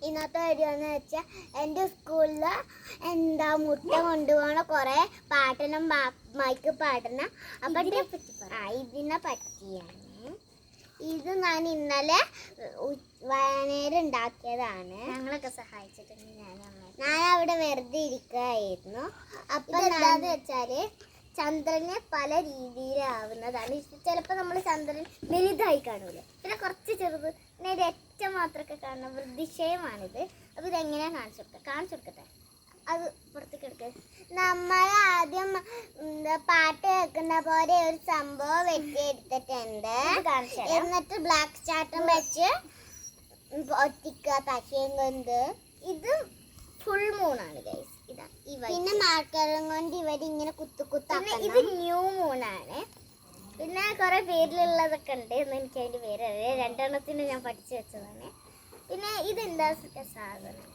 ഇന്നത്തെ വീഡിയോ എന്ന് വെച്ചാൽ എൻ്റെ സ്കൂളിൽ എന്താ മുട്ട കൊണ്ടുപോകണ കുറേ പാട്ടനം മൈക്ക് പാടണം. അപ്പം ഇതിനെ പറ്റിയാണ്. ഇത് ഞാൻ ഇന്നലെ വയനേര് ഉണ്ടാക്കിയതാണ്. ഞങ്ങളൊക്കെ സഹായിച്ചിട്ടുണ്ട്. ഞാൻ അവിടെ വെറുതെ ഇരിക്കുകയായിരുന്നു. അപ്പം എന്താന്ന് വെച്ചാൽ ചന്ദ്രനെ പല രീതിയിലാവുന്നതാണ്. ചിലപ്പോൾ നമ്മൾ ചന്ദ്രൻ വലുതായി കാണൂലേ, പിന്നെ കുറച്ച് ചെറുത്, പിന്നെ ഇത് ഏറ്റവും മാത്രമൊക്കെ കാണുന്ന വൃദ്ധിശയമാണിത്. അപ്പോൾ ഇതെങ്ങനെയാണ് കാണിച്ചു കൊടുക്കട്ടെ. അത് പുറത്തേക്ക് എടുക്കുക. നമ്മൾ ആദ്യം പാട്ട് കേൾക്കുന്ന പോലെ ഒരു സംഭവം വെട്ടിയെടുത്തിട്ടുണ്ട്. എന്നിട്ട് ബ്ലാക്ക് ചാട്ടം വെച്ച് ഒറ്റിക്കുക പശയും കൊണ്ട്. ഇത് ഫുൾ മൂണാണ് ഗൈസ്. പിന്നെ മാർക്കറും കൊണ്ട് ഇവരിങ്ങനെ കുത്തു. ഇത് ന്യൂ മൂണാണ്. പിന്നെ കുറെ പേരിലുള്ളതൊക്കെ ഉണ്ട് എന്ന് എനിക്ക് അതിന്റെ പേര് അറിയാം. രണ്ടെണ്ണത്തിന് ഞാൻ പഠിച്ചു വെച്ചതാണ്. പിന്നെ ഇതെന്താ സാധനം?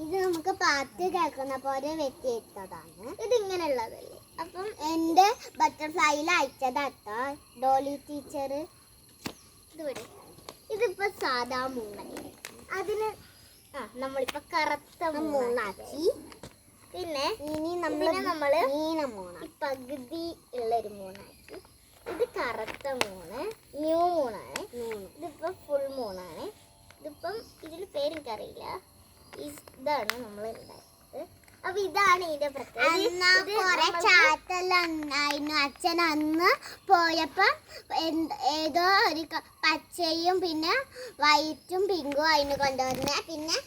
ഇത് നമുക്ക് പാട്ട് കേൾക്കുന്ന പോലെ വെട്ടിയിട്ടതാണ്. ഇതിങ്ങനെയുള്ളതല്ലേ. അപ്പം എൻ്റെ ബട്ടർഫ്ലൈയിൽ അയച്ചതാട്ടോ ഡോളി ടീച്ചർ. ഇതിപ്പോ സാധാ മൂണല്ലേ. അതിന് നമ്മളിപ്പോ കറുത്ത മൂണാക്കി. പിന്നെ ഇനി നമ്മൾ പകുതി ഉള്ളൊരു മൂണാക്കി. ഇത് കറുത്ത മൂണ്, ന്യൂ മൂണാണ്. ഇതിപ്പോ ഫുൾ മൂണാണ്. ഇതിപ്പം ഇതിന് പേരെനിക്കറിയില്ല. ഇതാണ് നമ്മൾ ഉണ്ടാക്കിയത്. അപ്പൊ ഇതാണ് ഇതിന്റെ പ്രത്യേകത. ചാറ്റല്ലായിരുന്നു. അച്ഛൻ അന്ന് പോയപ്പോ ഏതോ ഒരു പച്ചയും പിന്നെ വൈറ്റും പിങ്കും അതിന് കൊണ്ടുവന്ന, പിന്നെ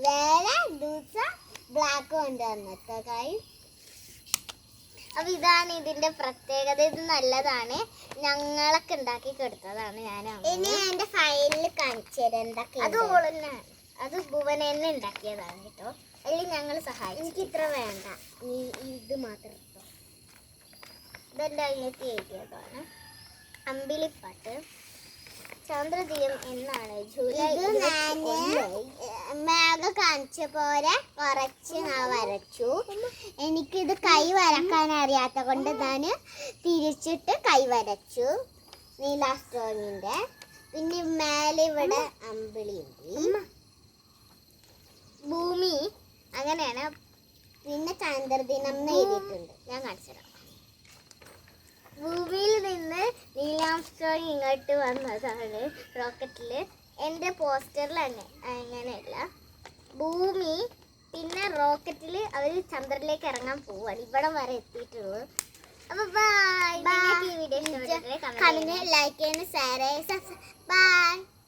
വേറെ ദിവസം ബ്ലാക്ക് കൊണ്ടുവന്നത് കായ്. അപ്പൊ ഇതാണ് ഇതിന്റെ പ്രത്യേകത. ഇത് നല്ലതാണ്. ഞങ്ങളൊക്കെ ഉണ്ടാക്കി കൊടുത്തതാണ്. ഇനി എന്റെ ഫയലിൽ കാണിച്ചു തരാം എന്തൊക്കെ. അത് ഓളന്നാണ്. അത് ഭുവനെന്നെ ഉണ്ടാക്കിയതാണ് കേട്ടോ. അതിൽ ഞങ്ങൾ സഹായിച്ചു. എനിക്ക് ഇത്ര വേണ്ട, ഇത് മാത്രം കേട്ടോ. ഇതെന്റെ അതിലേക്ക് എഴുതിയതാണ്. അമ്പിളിപ്പാട്ട്. ചന്ദ്രദീപം എന്നാണ് ജൂലൈ. മേഘ കാണിച്ച പോലെ കുറച്ച് ഞാൻ വരച്ചു. എനിക്കിത് കൈ വരക്കാൻ അറിയാത്ത കൊണ്ട് ഞാൻ തിരിച്ചിട്ട് കൈ വരച്ചു നീലാസ്ട്രോങ്ങിന്റെ. പിന്നെ മേലെ ഇവിടെ അമ്പിളിയുണ്ട്, ഭൂമി അങ്ങനെയാണ്. പിന്നെ ചന്ദ്രദിനം എഴുതിയിട്ടുണ്ട്. ഞാൻ കാണിച്ചുതരാം. ഭൂമിയിൽ നിന്ന് നീലാംസ്ട്രോങ് ഇങ്ങോട്ട് വന്നതാണ് റോക്കറ്റില്. എൻ്റെ പോസ്റ്ററിൽ അങ്ങനെയല്ല. ഭൂമി പിന്നെ റോക്കറ്റിൽ അവർ ചന്ദ്രനിലേക്ക് ഇറങ്ങാൻ പോവാണ്. ഇവിടെ വരെ എത്തിയിട്ടുള്ളൂ. അപ്പൊ ബൈ. ഈ വീഡിയോ ഇഷ്ടപ്പെട്ടിട്ടുണ്ടെങ്കിൽ കമന്റ് ലൈക്ക് ചെയ്യണം, ഷെയർ ചെയ്യണം. ബൈ.